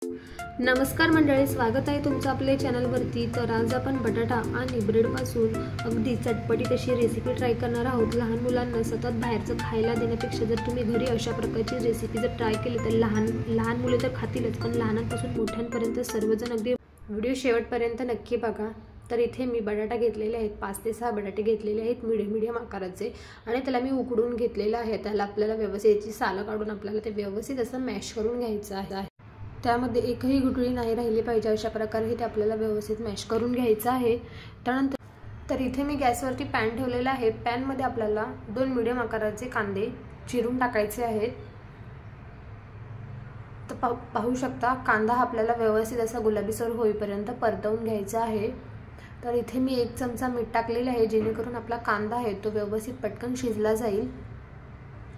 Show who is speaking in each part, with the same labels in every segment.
Speaker 1: नमस्कार मंडळी, स्वागत आहे तुमचं आपल्या चॅनलवरती। तर आज आपण बटाटा आणि ब्रेडपासून अगदी चटपटीत अशी रेसिपी ट्राय करणार आहोत। लहान मुलांना सतत बाहेरचं खायला देण्यापेक्षा जर तुम्ही घरी अशा प्रकारची रेसिपी जर ट्राय केली तर लहान मुले तर खातीलच, पण लहानांपासून मोठ्यांपर्यंत सर्वजण अगदी व्हिडिओ शेवटपर्यंत नक्की बघा। तर इथे मी बटाटा घेतलेले आहेत, 5 ते 6 बटाटे घेतलेले आहेत मीडियम आकाराचे, आणि त्याला मी उकडून घेतलेला आहे। त्याला आपल्याला व्यवस्थित याची सालं काढून आपल्याला ते व्यवस्थित असं मॅश करून घ्यायचं आहे। त्यामध्ये एकही गुठळी नाही राहिली पाहिजे, अशा प्रकारे ते आपल्याला व्यवस्थित मॅश करून घ्यायचं आहे। त्यानंतर इथे मी गॅसवरती पॅन ठेवलेला आहे। पॅनमध्ये आपल्याला 2 मीडियम आकाराचे कांदे चिरून टाकायचे आहेत। तर पाहू शकता कांदा आपल्याला व्यवस्थित असा गुलाबीसर होईपर्यंत परतवून घ्यायचा आहे। तर इथे मी 1 चमचा मीठ टाकलेले आहे, जेणेकरून आपला कांदा आहे तो व्यवस्थित पटकन शिजला जाईल।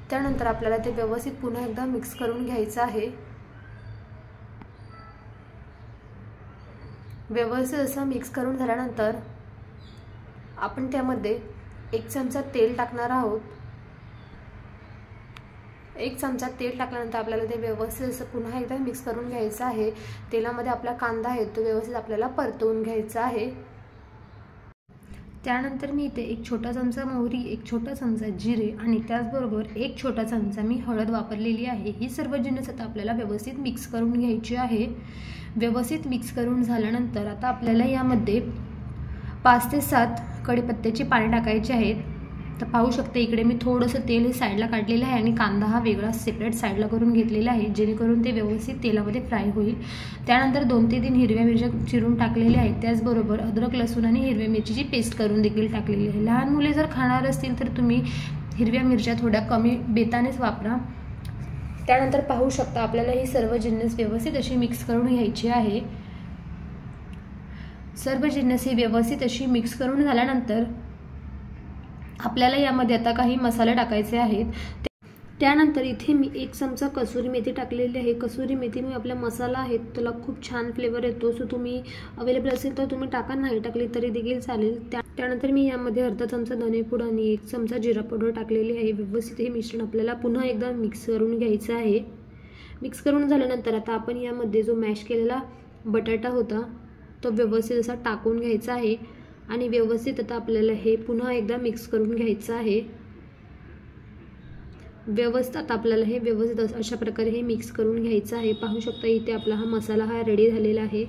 Speaker 1: त्यानंतर आपल्याला ते व्यवस्थित पुन्हा एकदा मिक्स करून घ्यायचं आहे। व्यवस्थित असं मिक्स करून झाल्यानंतर आपण त्यामध्ये 1 चमचा तेल टाकणार आहोत। 1 चमचा तेल टाकल्यानंतर आपल्याला ते व्यवस्थित असं पुन्हा एकदा मिक्स करून घ्यायचं आहे। तेलामध्ये आपला कांदा आहे तो व्यवस्थित आपल्याला परतवून घ्यायचा आहे। त्यानंतर मी इथे 1 छोटा चमचा मोहरी, 1 छोटा चमचा जिरे आणि त्याचबरोबर 1 छोटा चमचा मी हळद वापरलेली आहे। ही सर्व जिन्नस आता आपल्याला व्यवस्थित मिक्स करून घ्यायची आहे। व्यवस्थित मिक्स करून झाल्यानंतर आता आपल्याला यामध्ये 5 ते 7 कढीपत्त्याची पाने टाकायची आहेत। तर पाहू शकते इकडे मी थोडंसं तेल हे साईडला काढलेलं आहे आणि कांदा हा वेगळा सेपरेट साईडला करून घेतलेला आहे, जेणेकरून ते व्यवस्थित तेलामध्ये फ्राय होईल। त्यानंतर 2 ते 3 हिरव्या मिरच्या चिरून टाकलेल्या आहेत, त्याचबरोबर अद्रक लसूण आणि हिरव्या मिरचीची पेस्ट करून देखील टाकलेली आहे। लहान मुले जर खाणार असतील तर तुम्ही हिरव्या मिरच्या थोड्या कमी बेतानेच वापरा। त्यानंतर पाहू शकता आपल्याला ही सर्व जिन्नस व्यवस्थित अशी मिक्स करून घ्यायची आहे। सर्व जिन्नस ही व्यवस्थित अशी मिक्स करून झाल्यानंतर आपल्याला यामध्ये आता काही मसाले टाकायचे आहेत। त्यानंतर इथे मी 1 चमचा कसुरी मेथी टाकलेली आहे। कसुरी मेथीमुळे आपला मसाला आहे त्याला खूप छान फ्लेवर येतो, सो तुम्ही अवेलेबल असेल तर तुम्ही टाका, नाही टाकली तरी देखील चालेल। त्यानंतर मी यामध्ये अर्धा चमचा धनेपूड आणि 1 चमचा जिरा पावडर टाकलेली आहे। व्यवस्थित हे मिश्रण आपल्याला पुन्हा एकदा मिक्स करून घ्यायचं आहे। मिक्स करून झाल्यानंतर आता आपण यामध्ये जो मॅश केलेला बटाटा होता तो व्यवस्थित असा टाकून घ्यायचा आहे आणि व्यवस्थित आता आपल्याला हे पुन्हा एकदा मिक्स करून घ्यायचं आहे। आता आपल्याला हे व्यवस्थित अशा प्रकारे हे मिक्स करून घ्यायचं आहे। पाहू शकता इथे आपला हा मसाला रेडी झालेला आहे।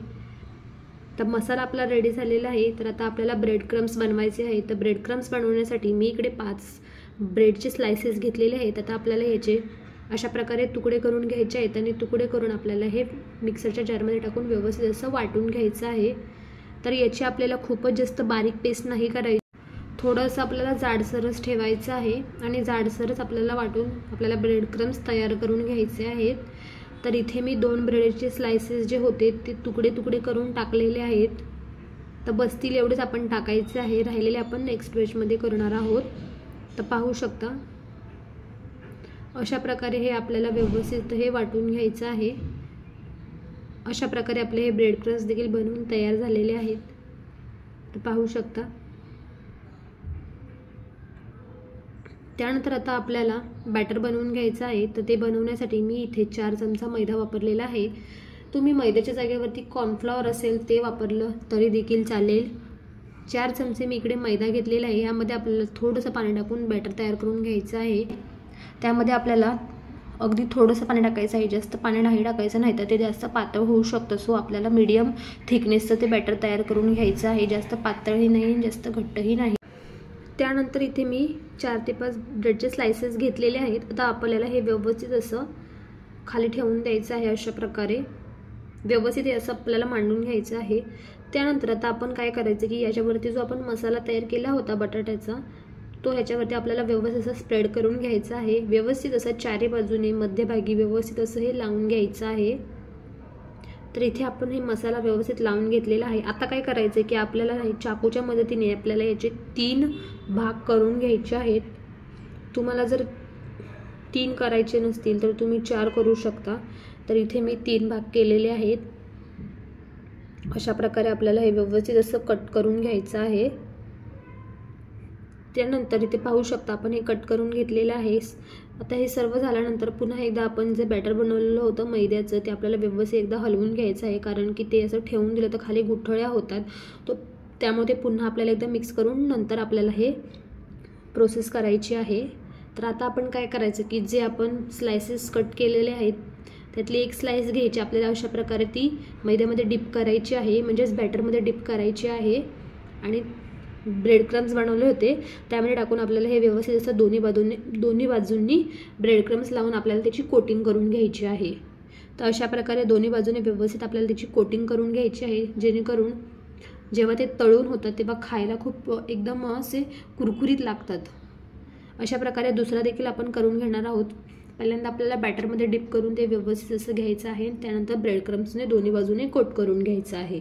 Speaker 1: तर मसाला आपला रेडी झालेला आहे। तर आता आपल्याला ब्रेड क्रम्स बनवायचे आहेत। तर ब्रेड क्रम्स बनवण्यासाठी मी इकडे 5 ब्रेडचे स्लाइसेस घेतलेले आहेत। आता आपल्याला याचे अशा प्रकारे तुकडे करून घ्यायचे आहेत आणि तुकडे करून आपल्याला हे मिक्सरच्या जारमध्ये टाकून व्यवस्थित असं वाटून घ्यायचं आहे। तर याची आपल्याला खूपच जास्त बारीक पेस्ट नाही करायची, थोडंसं आपल्याला जाडसरच ठेवायचं आहे आणि जाडसरच आपल्याला वाटून आपल्याला ब्रेड क्रम्स तयार करून घ्यायचे आहेत। तर इथे मी 2 ब्रेडचे स्लाइसेस जे होते ते तुकडे करून टाकलेले आहेत। तर बसतील एवढेच आपण टाकायचे आहे, राहिलेले आपण नेक्स्ट बॅचमध्ये करणार आहोत। तर पाहू शकता अशा प्रकारे हे आपल्याला व्यवस्थित हे वाटून घ्यायचं आहे। अशा प्रकारे आपले हे ब्रेड क्रम्स देखील बनवून तयार झालेले आहेत। तर पाहू शकता। त्यानंतर आता आपल्याला बॅटर बनवून घ्यायचं आहे। तर ते बनवण्यासाठी मी इथे 4 चमचा मैदा वापरलेला आहे। तुम्ही मैद्याच्या जागेवरती कॉर्नफ्लॉवर असेल ते वापरलं तरी देखील चालेल। 4 चमचे मी इकडे मैदा घेतलेला आहे। यामध्ये आपल्याला थोडंसं पाणी टाकून बॅटर तयार करून घ्यायचं आहे। त्यामध्ये आपल्याला अगदी थोडंसं पाणी टाकायचं आहे, जास्त पाणी नाही टाकायचं, नाही तर ते जास्त पातळ होऊ शकतं। सो आपल्याला मीडियम थिकनेसचं ते बॅटर तयार करून घ्यायचं आहे, जास्त पातळही नाही जास्त घट्टही नाही। त्यानंतर इथे मी 4 ते 5 ब्रेडचे स्लाइसेस घेतलेले आहेत। आता आपल्याला हे व्यवस्थित असं खाली ठेवून द्यायचं आहे। अशा प्रकारे व्यवस्थित हे असं आपल्याला मांडून घ्यायचं आहे। त्यानंतर आता आपण काय करायचं की याच्यावरती जो आपण मसाला तयार केला होता बटाट्याचा तो ह्याच्यावरती आपल्याला व्यवस्थित असं स्प्रेड करून घ्यायचा आहे। व्यवस्थित असं चारी बाजूने मध्यभागी व्यवस्थित असं हे लावून घ्यायचं आहे। तर इथे आपण हे मसाला व्यवस्थित लावून घेतलेला आहे। आता काय करायचं की आपल्याला चाकूच्या मदतीने आपल्याला याचे 3 भाग करून घ्यायचे आहेत। तुम्हाला जर 3 करायचे नसतील तर तुम्ही 4 करू शकता। तर इथे मी 3 भाग केलेले आहेत। अशा प्रकारे आपल्याला हे व्यवस्थित असं कट करून घ्यायचं आहे। त्यानंतर इथे पाहू शकता आपण हे कट करून घेतलेलं आहे। आता हे सर्व झाल्यानंतर पुन्हा एकदा आपण जे बॅटर बनवलेलं होतं मैद्याचं ते आपल्याला व्यवस्थित एकदा हलवून घ्यायचं आहे, कारण की ते असं ठेवून दिलं तर खाली गुठळ्या होतात. तो त्यामुळे पुन्हा आपल्याला एकदा मिक्स करून नंतर आपल्याला हे प्रोसेस करायची आहे. तर आता आपण काय करायचं की जे आपण स्लायसेस कट केलेले आहेत त्यातली एक स्लाइस घ्यायची. आपल्याला अशा प्रकारे ती मैद्यामध्ये डिप करायची आहे, म्हणजेच बॅटरमध्ये डिप करायची आहे. आणि ब्रेड क्रम्स बनवले होते त्यामध्ये टाकून आपल्याला हे व्यवस्थित असं दोन्ही बाजूंनी ब्रेड क्रम्स लावून आपल्याला त्याची कोटिंग करून घ्यायची आहे. तर अशा प्रकारे दोन्ही बाजूने व्यवस्थित आपल्याला त्याची कोटिंग करून घ्यायची आहे, जेणेकरून जेव्हा ते तळून होतात तेव्हा खायला खूप एकदम असे कुरकुरीत लागतात. अशा प्रकारे दुसरा देखील आपण करून घेणार आहोत. पहिल्यांदा आपल्याला बॅटरमध्ये डिप करून ते व्यवस्थित असं घ्यायचं आहे. त्यानंतर ब्रेड क्रम्सने दोन्ही बाजूने कोट करून घ्यायचं आहे.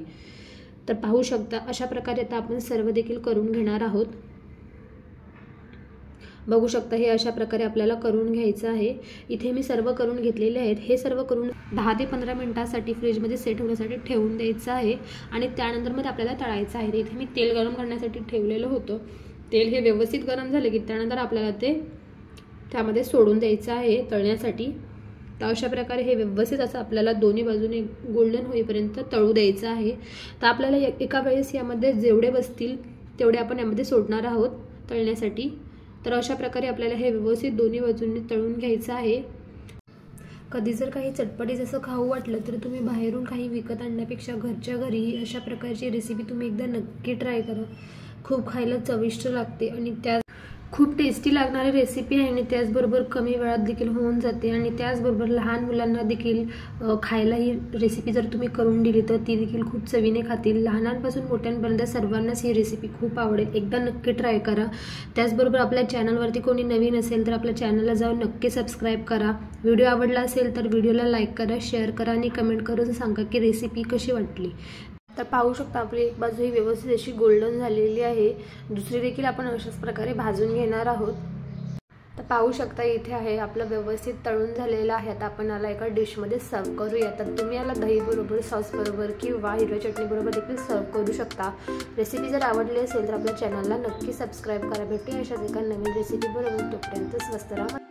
Speaker 1: तर पाहू शकता अशा प्रकारे आता आपण सर्व देखील करून घेणार आहोत. बघू शकता हे अशा प्रकारे आपल्याला करून घ्यायचं आहे. इथे मी सर्व करून घेतलेले आहेत. हे सर्व करून 10 ते 15 मिनिटांसाठी फ्रीजमध्ये सेट होण्यासाठी ठेवून द्यायचं आहे आणि त्यानंतर मग आपल्याला तळायचं आहे. इथे मी तेल गरम करण्यासाठी ठेवलेलं होतं. तेल हे व्यवस्थित गरम झाले की त्यानंतर आपल्याला ते त्यामध्ये सोडून द्यायचं आहे तळण्यासाठी. तर अशा प्रकारे हे व्यवस्थित असं आपल्याला दोन्ही बाजूने गोल्डन होईपर्यंत तळू द्यायचं आहे. तर आपल्याला एका वेळेस यामध्ये जेवढे बसतील तेवढे आपण यामध्ये सोडणार आहोत तळण्यासाठी. तर अशा प्रकारे आपल्याला हे व्यवस्थित दोन्ही बाजूंनी तळून घ्यायचं आहे. कधी जर काही चटपटीत असं खाऊ वाटलं तर तुम्ही बाहेरून काही विकत आणण्यापेक्षा घरच्या घरी अशा प्रकारची रेसिपी तुम्ही एकदा नक्की ट्राय करा. खूप खायला चविष्ट लागते आणि त्या खूप टेस्टी लागणारी रेसिपी आहे आणि त्याचबरोबर कमी वेळात देखील होऊन जाते आणि त्याचबरोबर लहान मुलांना देखील खायला ही रेसिपी जर तुम्ही करून दिली तर ती देखील खूप चवीने खातील. लहानांपासून मोठ्यांपर्यंत सर्वांनाच ही रेसिपी खूप आवडेल. एकदा नक्की ट्राय करा. त्याचबरोबर आपल्या चॅनलवरती कोणी नवीन असेल तर आपल्या चॅनलला जाऊन नक्की सबस्क्राईब करा. व्हिडिओ आवडला असेल तर व्हिडिओला लाईक करा, शेअर करा आणि कमेंट करून सांगा की रेसिपी कशी वाटली. तर पाहू शकता आपली एक बाजू ही व्यवस्थित अशी गोल्डन झालेली आहे. दुसरी देखील आपण अशाच प्रकारे भाजून घेणार आहोत. तर पाहू शकता इथे आहे आपलं व्यवस्थित तळून झालेलं आहे. आता आपण याला एका डिशमध्ये सर्व करूया. तर तुम्ही याला दही बरोबर, सॉस बरोबर किंवा हिरव्या चटणी बरोबर देखील सर्व करू शकता. रेसिपी जर आवडली असेल तर आपल्या चॅनलला नक्की सबस्क्राईब करा. भेटूया अशाच एका नवीन रेसिपी बरोबर. तोपर्यंत स्वस्त राहा.